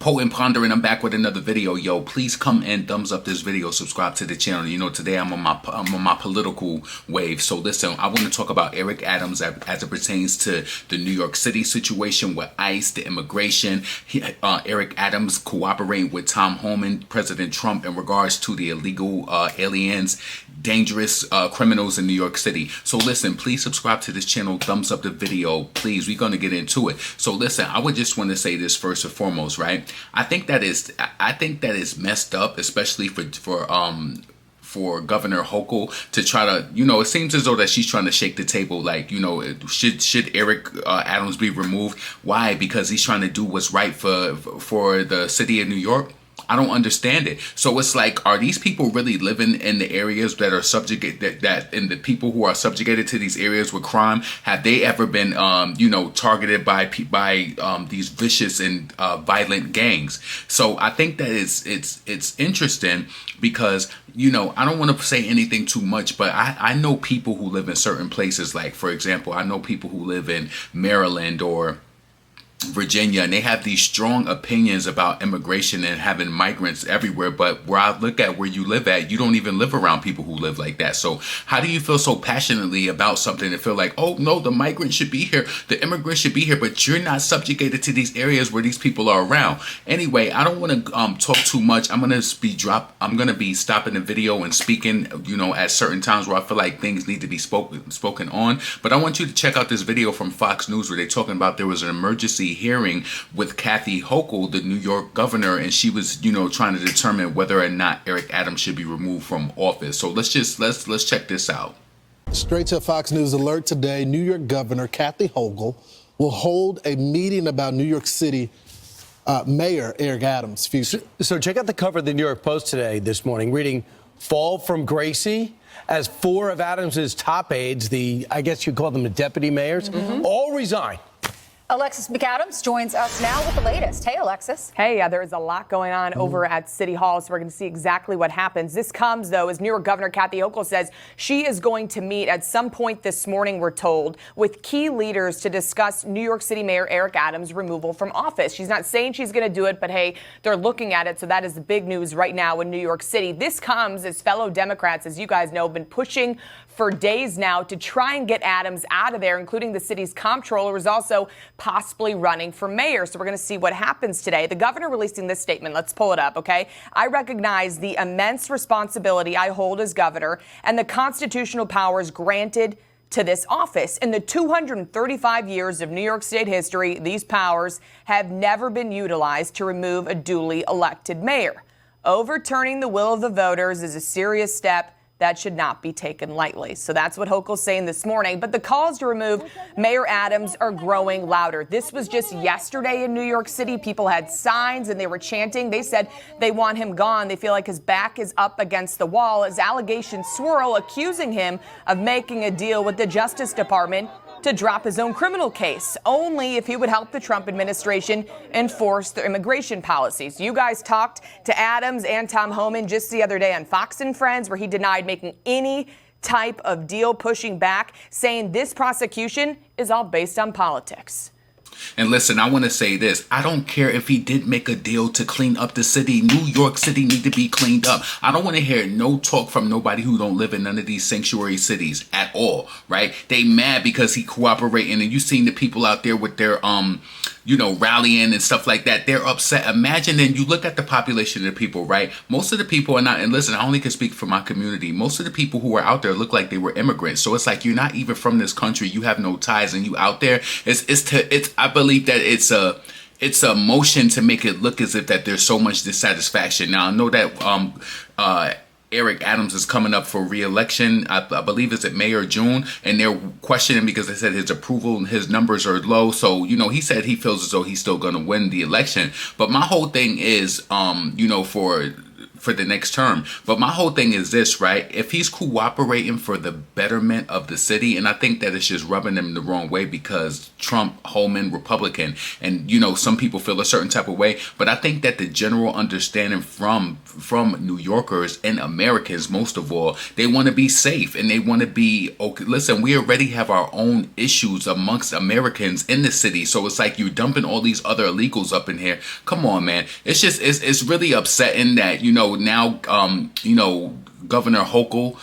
Potent Pondering, I'm back with another video. Yo, please come and thumbs up this video, subscribe to the channel. You know, today I'm on my political wave. So listen, I want to talk about Eric Adams as it pertains to the New York City situation with ICE, the immigration. Eric Adams cooperating with Tom Homan, President Trump, in regards to the illegal aliens, dangerous criminals in New York City. So listen, please subscribe to this channel, thumbs up the video, please. We're going to get into it. So listen, I would just want to say this first and foremost, right? I think that is messed up, especially for Governor Hochul to try to, you know, it seems as though that she's trying to shake the table. Like, you know, should Eric Adams be removed? Why? Because he's trying to do what's right for the city of New York. I don't understand it. So it's like, are these people really living in the areas that are subjugated, and the people who are subjugated to these areas with crime, have they ever been, you know, targeted by these vicious and violent gangs? So I think that it's interesting because, you know, I don't want to say anything too much, but I know people who live in certain places. Like, for example, I know people who live in Maryland or Virginia, and they have these strong opinions about immigration and having migrants everywhere. But where I look at where you live at, you don't even live around people who live like that. So how do you feel so passionately about something and feel like, oh no, the migrants should be here, the immigrants should be here, but you're not subjugated to these areas where these people are around? Anyway, I don't want to talk too much. I'm gonna be stopping the video and speaking, you know, at certain times where I feel like things need to be spoken on. But I want you to check out this video from Fox News where they're talking about there was an emergency hearing with Kathy Hochul, the New York governor, and she was, you know, trying to determine whether or not Eric Adams should be removed from office. So let's check this out. Straight to Fox News alert today, New York Governor Kathy Hochul will hold a meeting about New York City Mayor Eric Adams' future. So check out the cover of the New York Post today, this morning, reading, "Fall from Gracie," as 4 of Adams's top aides, I guess you call them the deputy mayors, all resign. Alexis McAdams joins us now with the latest. Hey, Alexis. Hey, there is a lot going on over at City Hall, so we're going to see exactly what happens. This comes, though, as New York Governor Kathy Hochul says she is going to meet at some point this morning, we're told, with key leaders to discuss New York City Mayor Eric Adams' removal from office. She's not saying she's going to do it, but hey, they're looking at it, so that is the big news right now in New York City. This comes as fellow Democrats, as you guys know, have been pushing for days now to try and get Adams out of there, including the city's comptroller is also possibly running for mayor. So we're going to see what happens today. The governor releasing this statement. Let's pull it up, okay? "I recognize the immense responsibility I hold as governor and the constitutional powers granted to this office. In the 235 years of New York State history, these powers have never been utilized to remove a duly elected mayor. Overturning the will of the voters is a serious step that should not be taken lightly." So that's what Hochul's saying this morning. But the calls to remove Mayor Adams are growing louder. This was just yesterday in New York City. People had signs and they were chanting. They said they want him gone. They feel like his back is up against the wall as allegations swirl, accusing him of making a deal with the Justice Department to drop his own criminal case, only if he would help the Trump administration enforce their immigration policies. You guys talked to Adams and Tom Homan just the other day on Fox and Friends, where he denied making any type of deal, pushing back, saying this prosecution is all based on politics. And listen, I want to say this. I don't care if he did make a deal to clean up the city. New York City need to be cleaned up. I don't want to hear no talk from nobody who don't live in none of these sanctuary cities at all, right? They mad because he cooperating, and you seen the people out there with their you know, rallying and stuff like that. They're upset. Imagine, then you look at the population of the people, right? Most of the people are not, and listen, I only can speak for my community. Most of the people who are out there look like they were immigrants. So it's like, you're not even from this country. You have no ties, and you out there. I believe that it's a motion to make it look as if that there's so much dissatisfaction. Now, I know that Eric Adams is coming up for re-election. I believe it's at May or June, and they're questioning because they said his approval and his numbers are low. So, you know, he said he feels as though he's still going to win the election. But my whole thing is, you know, for for the next term. But my whole thing is this, right? If he's cooperating for the betterment of the city, and I think that it's just rubbing them the wrong way because Trump, Holman, Republican, and some people feel a certain type of way. But I think that the general understanding from New Yorkers and Americans, most of all, they want to be safe and they want to be okay. Listen, we already have our own issues amongst Americans in the city, so it's like you're dumping all these other illegals up in here. Come on, man. It's just it's really upsetting that now Governor Hochul,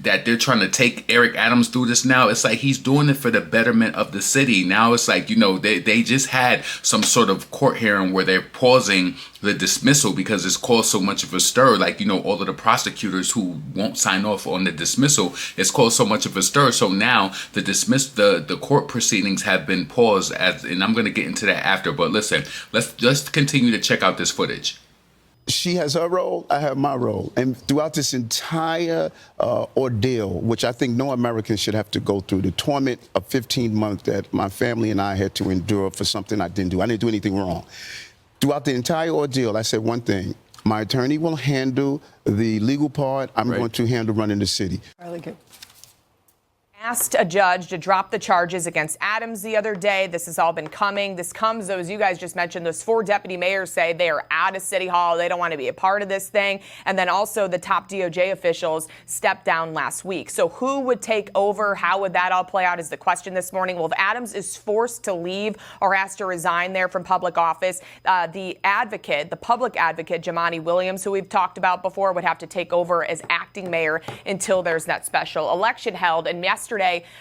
that they're trying to take Eric Adams through this now. It's like he's doing it for the betterment of the city. Now it's like, they just had some sort of court hearing where they're pausing the dismissal because it's caused so much of a stir. Like, all of the prosecutors who won't sign off on the dismissal, it's caused so much of a stir. So now the court proceedings have been paused, and I'm going to get into that after. But listen, let's just continue to check out this footage. She has her role, I have my role. And throughout this entire ordeal, which I think no American should have to go through, the torment of 15 months that my family and I had to endure for something I didn't do. I didn't do anything wrong. Throughout the entire ordeal, I said one thing. My attorney will handle the legal part. I'm going to handle running the city. Really good. Asked a judge to drop the charges against Adams the other day. This has all been coming. This comes, though, as you guys just mentioned, those 4 deputy mayors say they are out of City Hall. They don't want to be a part of this thing. And then also the top DOJ officials stepped down last week. So who would take over? How would that all play out is the question this morning. Well, if Adams is forced to leave or has to resign there from public office, the public advocate, Jumaane Williams, who we've talked about before, would have to take over as acting mayor until there's that special election held. And yesterday,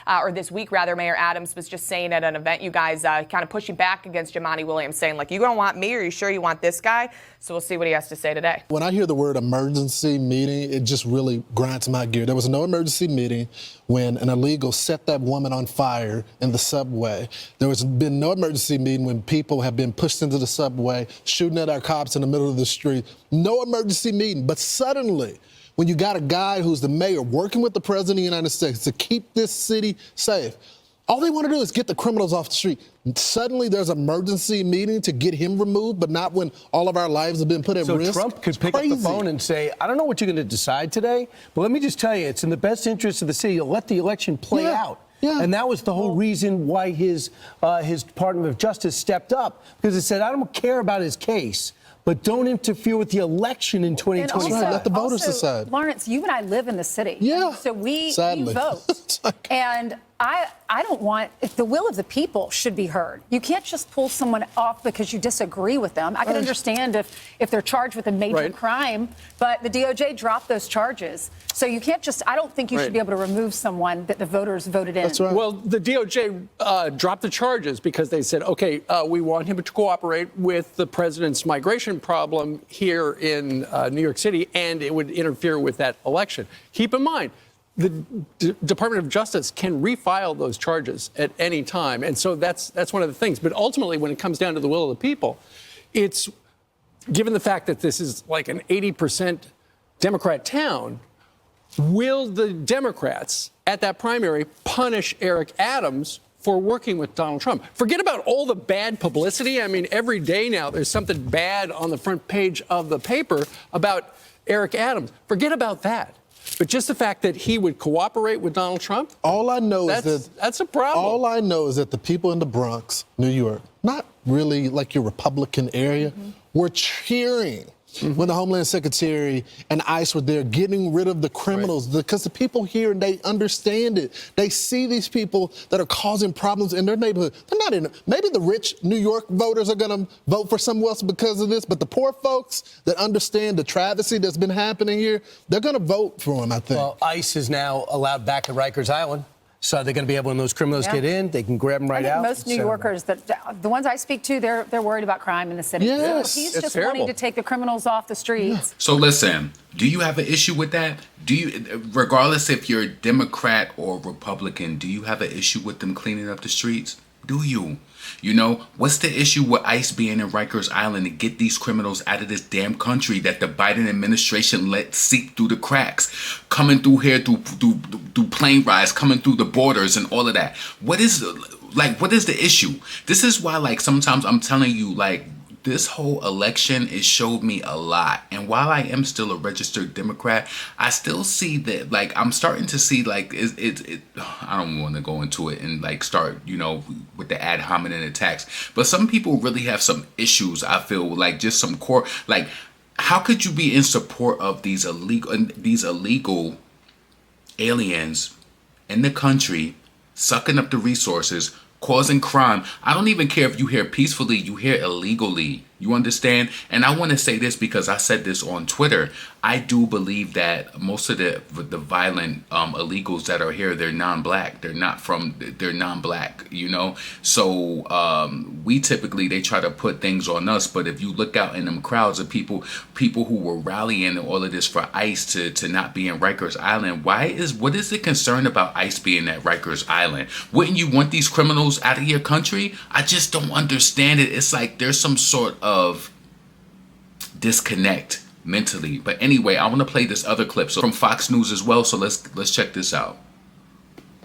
or this week rather, Mayor Adams was just saying at an event, you guys kind of pushing back against Jumaane Williams, saying, like, you don't want me? Are you sure you want this guy? So we'll see what he has to say today. When I hear the word emergency meeting, it just really grinds my gear. There was no emergency meeting when an illegal set that woman on fire in the subway. There has been no emergency meeting when people have been pushed into the subway, shooting at our cops in the middle of the street. No emergency meeting. But suddenly, when you got a guy who's the mayor working with the president of the United States to keep this city safe, all they want to do is get the criminals off the street. Suddenly there's an emergency meeting to get him removed, but not when all of our lives have been put at risk. So Trump could pick up the phone and say, I don't know what you're going to decide today, but let me just tell you, it's in the best interest of the city to let the election play out. Yeah. And that was the whole reason why his Department of Justice stepped up, because it said, I don't care about his case, but don't interfere with the election in 2020. Right, let the voters decide. Lawrence, you and I live in the city. Yeah. So we Sadly. vote. And I don't want, if the will of the people should be heard. You can't just pull someone off because you disagree with them. I can understand if they're charged with a major crime, but the DOJ dropped those charges. So you can't just, I don't think you should be able to remove someone that the voters voted in. That's right. Well, the DOJ dropped the charges because they said, okay, we want him to cooperate with the president's migration problem here in New York City, and it would interfere with that election. Keep in mind, the Department of Justice can refile those charges at any time. And so that's one of the things. But ultimately, when it comes down to the will of the people, it's given the fact that this is like an 80% Democrat town, will the Democrats at that primary punish Eric Adams for working with Donald Trump? Forget about all the bad publicity. I mean, every day now there's something bad on the front page of the paper about Eric Adams. Forget about that. But just the fact that he would cooperate with Donald Trump, all I know is that's a problem. All I know is that the people in the Bronx, New York, not really like your Republican area, were cheering when the Homeland Secretary and ICE were there getting rid of the criminals, because the people here, they understand it. They see these people that are causing problems in their neighborhood. They're not in, maybe the rich New York voters are going to vote for someone else because of this, but the poor folks that understand the travesty that's been happening here, they're going to vote for him, I think. Well, ICE is now allowed back at Rikers Island. So they're going to be able, when those criminals get in, they can grab them right out. Most New Yorkers, the ones I speak to, they're worried about crime in the city. Yes. So he's just wanting to take the criminals off the streets. So listen, do you have an issue with that? Do you, regardless if you're Democrat or Republican, do you have an issue with them cleaning up the streets? Do you? You know, what's the issue with ICE being in Rikers Island to get these criminals out of this damn country that the Biden administration let seep through the cracks, coming through here through plane rides, coming through the borders and all of that? What is the issue? This is why, like, sometimes I'm telling you, like, this whole election, it showed me a lot. And while I am still a registered Democrat, I still see that, like, I'm starting to see, like, I don't want to go into it and, like, start, with the ad hominem attacks. But some people really have some issues, I feel, like, just some core, like, how could you be in support of these illegal aliens in the country, sucking up the resources, causing crime? I don't even care if you hear peacefully, you hear illegally. You understand? And I want to say this because I said this on Twitter. I do believe that most of the violent illegals that are here, they're non-black. They're non-black, So we typically, they try to put things on us. But if you look out in them crowds of people who were rallying all of this for ICE to not be in Rikers Island, what is the concern about ICE being at Rikers Island? Wouldn't you want these criminals out of your country? I just don't understand it. It's like there's some sort of disconnect mentally. But anyway, I want to play this other clip from Fox News as well. So let's check this out.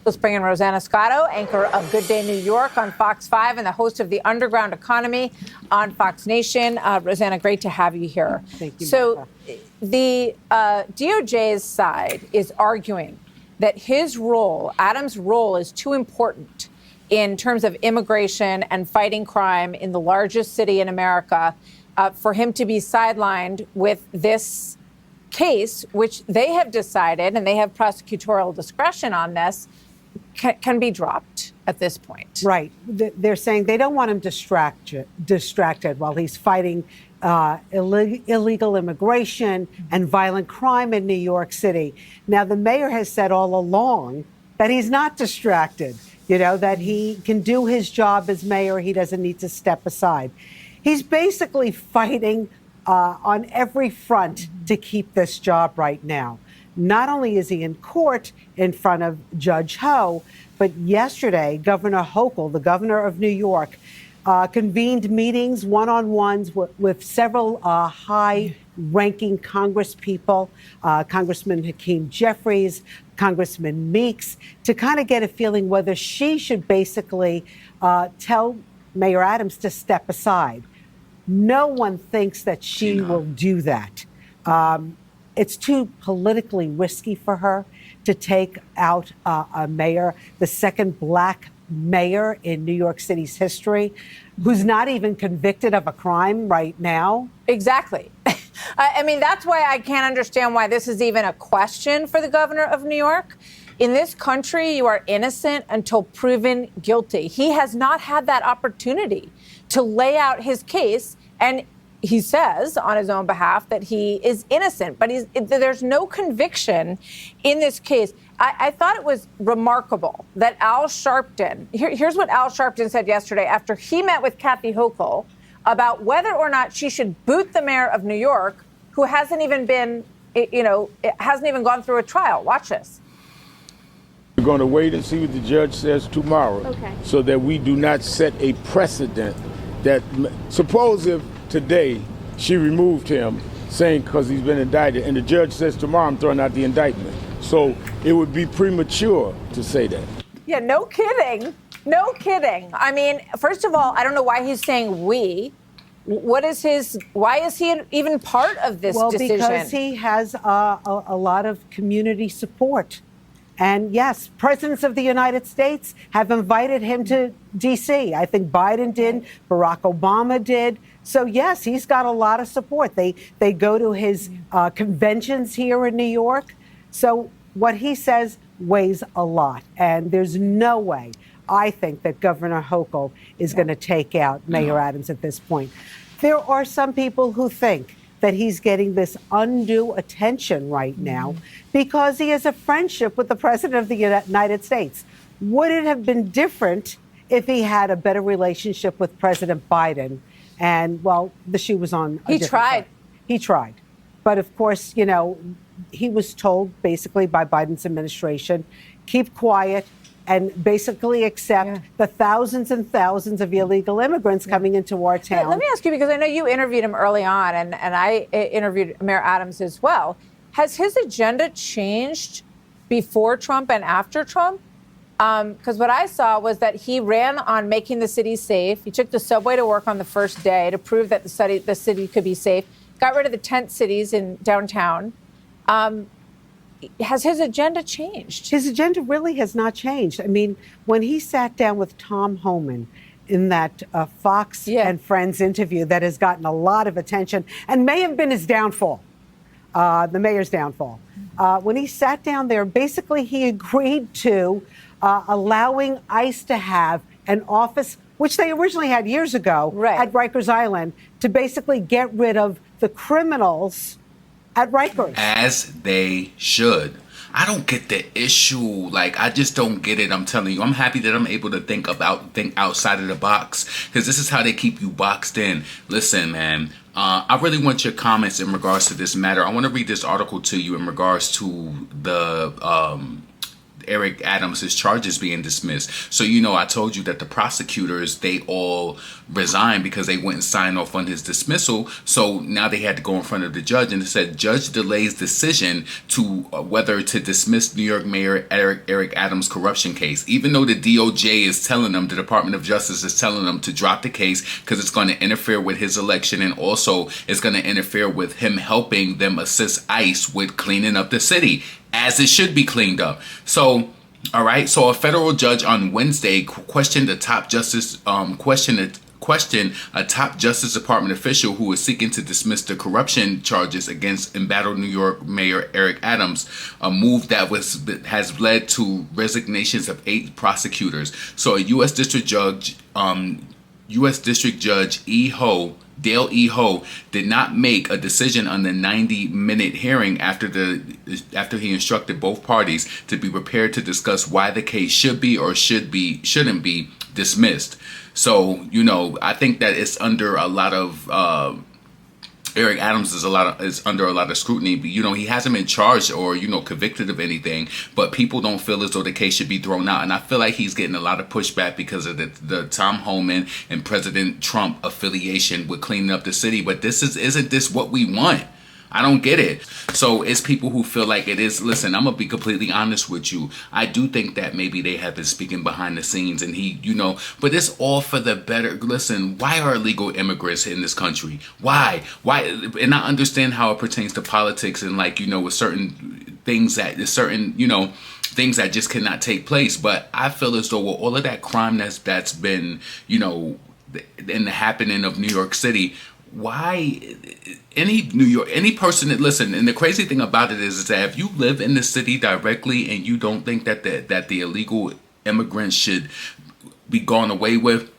Let's bring in Rosanna Scotto, anchor of Good Day New York on Fox 5 and the host of The Underground Economy on Fox Nation. Rosanna, great to have you here. Thank you, So Martha. the DOJ's side is arguing that his role, Adams' role, is too important in terms of immigration and fighting crime in the largest city in America, for him to be sidelined with this case, which they have decided, and they have prosecutorial discretion on this, can be dropped at this point. Right. They're saying they don't want him distracted while he's fighting illegal immigration and violent crime in New York City. Now, the mayor has said all along that he's not distracted. That he can do his job as mayor. He doesn't need to step aside. He's basically fighting on every front to keep this job right now. Not only is he in court in front of Judge Ho, but yesterday, Governor Hochul, the governor of New York, convened meetings, one-on-ones with several high-ranking congresspeople, Congressman Hakeem Jeffries, Congressman Meeks, to kind of get a feeling whether she should basically tell Mayor Adams to step aside. No one thinks that she will do that. It's too politically risky for her to take out a mayor, the second black mayor in New York City's history, who's not even convicted of a crime right now. Exactly. I mean, that's why I can't understand why this is even a question for the governor of New York. In this country, you are innocent until proven guilty. He has not had that opportunity to lay out his case, and he says on his own behalf that he is innocent, but there's no conviction in this case. I thought it was remarkable that Al Sharpton, here's what Al Sharpton said yesterday after he met with Kathy Hochul about whether or not she should boot the mayor of New York, who hasn't even gone through a trial. Watch this. We're going to wait and see what the judge says tomorrow, so that we do not set a precedent that, suppose if today she removed him saying because he's been indicted and the judge says tomorrow I'm throwing out the indictment. So it would be premature to say that. Yeah, no kidding. No kidding. I mean, first of all, I don't know why he's saying we. Why is he even part of this decision? Well, because he has a lot of community support. And yes, presidents of the United States have invited him to D.C. I think Biden did, Barack Obama did. So yes, he's got a lot of support. They go to his conventions here in New York. So what he says weighs a lot. And there's no way, I think, that Governor Hochul is going to take out Mayor Adams at this point. There are some people who think that he's getting this undue attention right now because he has a friendship with the president of the United States. Would it have been different if he had a better relationship with President Biden? And, well, the shoe was on a different foot. He tried. But, of course, he was told basically by Biden's administration, keep quiet and basically accept the thousands and thousands of illegal immigrants coming into our town. Let me ask you, because I know you interviewed him early on, and I interviewed Mayor Adams as well. Has his agenda changed before Trump and after Trump? Because what I saw was that he ran on making the city safe. He took the subway to work on the first day to prove that the city could be safe. Got rid of the tent cities in downtown. Has his agenda changed? His agenda really has not changed. I mean, when he sat down with Tom Homan in that Fox and Friends interview that has gotten a lot of attention and may have been his downfall, the mayor's downfall. When he sat down there, basically he agreed to allowing ICE to have an office, which they originally had years ago at Rikers Island, to basically get rid of the criminals at Rikers. As they should. I don't get the issue. Like, I just don't get it. I'm telling you, I'm happy that I'm able to think outside of the box, because this is how they keep you boxed in. Listen, man, I really want your comments in regards to this matter. I want to read this article to you in regards to the Eric Adams, his charges being dismissed. So, you know, I told you that the prosecutors, they all resigned because they wouldn't sign off on his dismissal. So now they had to go in front of the judge, and it said judge delays decision to whether to dismiss New York Mayor Eric Adams' corruption case, even though the DOJ is telling them, the Department of Justice is telling them to drop the case because it's going to interfere with his election, and also it's going to interfere with him helping them assist ICE with cleaning up the city, as it should be cleaned up. So, all right. So a federal judge on Wednesday questioned a top justice Department official who is seeking to dismiss the corruption charges against embattled New York Mayor Eric Adams, a move that has led to resignations of 8 prosecutors. So a U.S. District Judge Dale E. Ho did not make a decision on the 90-minute hearing after he instructed both parties to be prepared to discuss why the case should be or shouldn't be dismissed. So, you know, I think that it's under a lot of Eric Adams is under a lot of scrutiny. You know, he hasn't been charged or, you know, convicted of anything, but people don't feel as though the case should be thrown out. And I feel like he's getting a lot of pushback because of the Tom Homan and President Trump affiliation with cleaning up the city. But isn't this what we want? I don't get it. So it's people who feel like it is. Listen, I'm going to be completely honest with you. I do think that maybe they have been speaking behind the scenes, and he, you know, but it's all for the better. Listen, why are illegal immigrants in this country? Why? And I understand how it pertains to politics and, like, you know, with certain things that things that just cannot take place. But I feel as though with all of that crime that's been, you know, in the happening of New York City, why any person that, listen, and the crazy thing about it is that if you live in the city directly and you don't think that the illegal immigrants should be gone away with,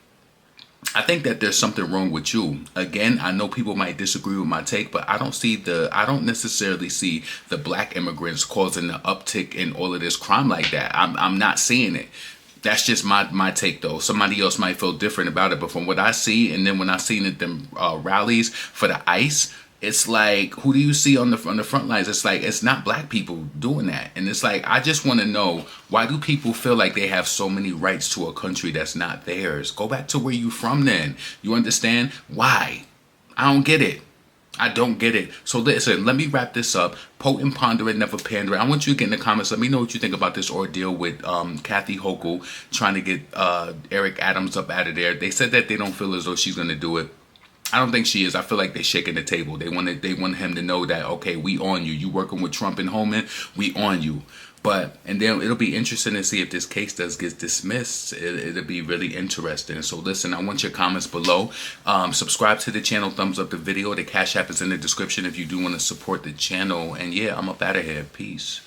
I think that there's something wrong with you. Again, I know people might disagree with my take, but I don't necessarily see the black immigrants causing the uptick in all of this crime like that. I'm not seeing it. That's just my take, though. Somebody else might feel different about it, but from what I see, and then when I seen it, them rallies for the ICE, it's like, who do you see on the front lines? It's like, it's not black people doing that, and it's like, I just want to know, why do people feel like they have so many rights to a country that's not theirs? Go back to where you from, then. You understand why? I don't get it. I don't get it. So listen, let me wrap this up. Potent, pondering, never pandering. I want you to get in the comments. Let me know what you think about this ordeal with Kathy Hochul trying to get Eric Adams up out of there. They said that they don't feel as though she's going to do it. I don't think she is. I feel like they're shaking the table. They want him to know that, okay, we on you. You working with Trump and Homan, we on you. And then it'll be interesting to see if this case does get dismissed. It'll be really interesting. So listen, I want your comments below. Subscribe to the channel, thumbs up the video. The Cash App is in the description if you do want to support the channel. And yeah, I'm up out of here. Peace.